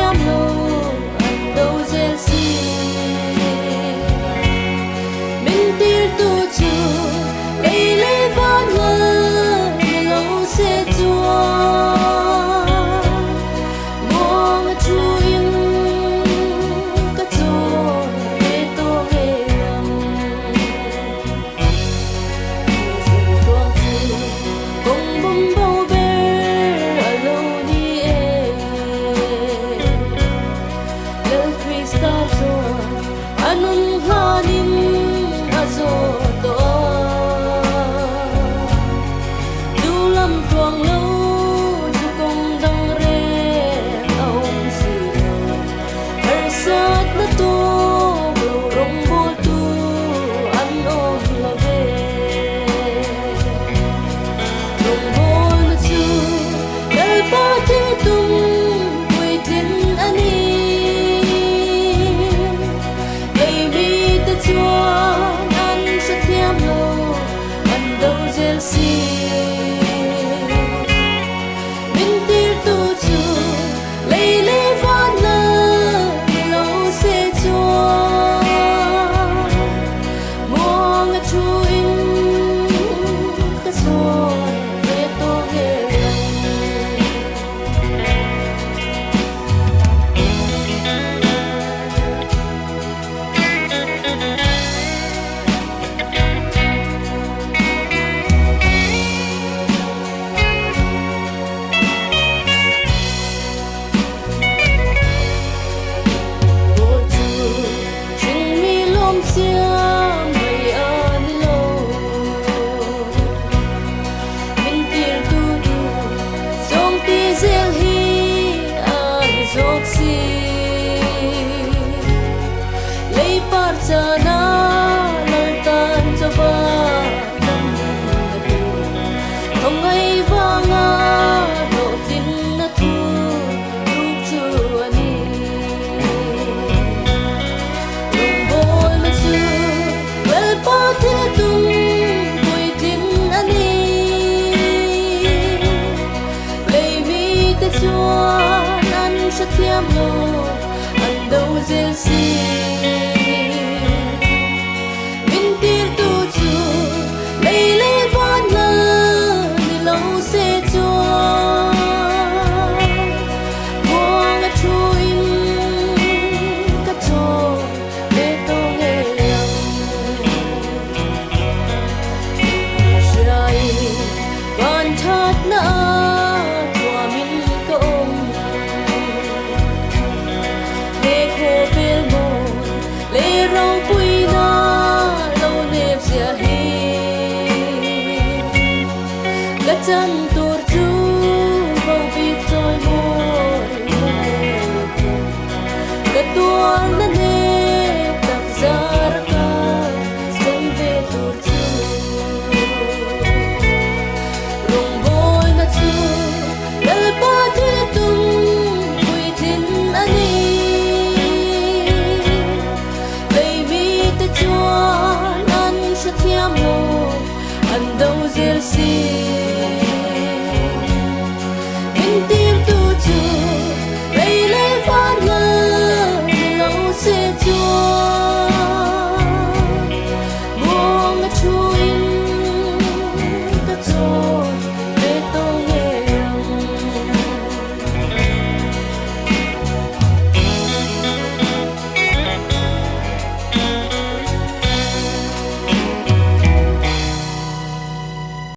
thiam lo an đâu zel si min tir tu chu lei lei van ngơ lo se chua mong chu in ka chu e to he ram tuang chu kong bum bo ber alo ni e lel krista cho anun hanin azo to du lam tuang lo chu kong dang re aum si har sat na to lo rong bo tu an om la ve rong bo na chu lal pa thil tum pui tin ani baby ta chuan an sa thiam lo an đâu zel si min tir tu chu lei lei van ngơ lo se chua muang a chu in ka chuan ve to ge bo chu ching mi lom siam mai an lo min tir tu tu song ti zel hi an zok si lei par cha na lal tan cho ba nam na tu không ai vanga no tin na tu rup chu ani rong bol na chu wel pa thil tum pui tin ani lei mi ta chuan an sa thiam lo an đâu zel si min tir tu chu lei lei van ngơ lo se chua muang a thu in ka cho le to nge yang shai van that na tua min ko om he kho vel mo le rau pui na lo nep sia hi ka chan tur chu bo bi toy moi ka tuang na ne tak zar ka sai ve tur chu rong boy na chu lal pa thil tum pui tin ani baby ta chuan an sa thiam lo an đâu zel si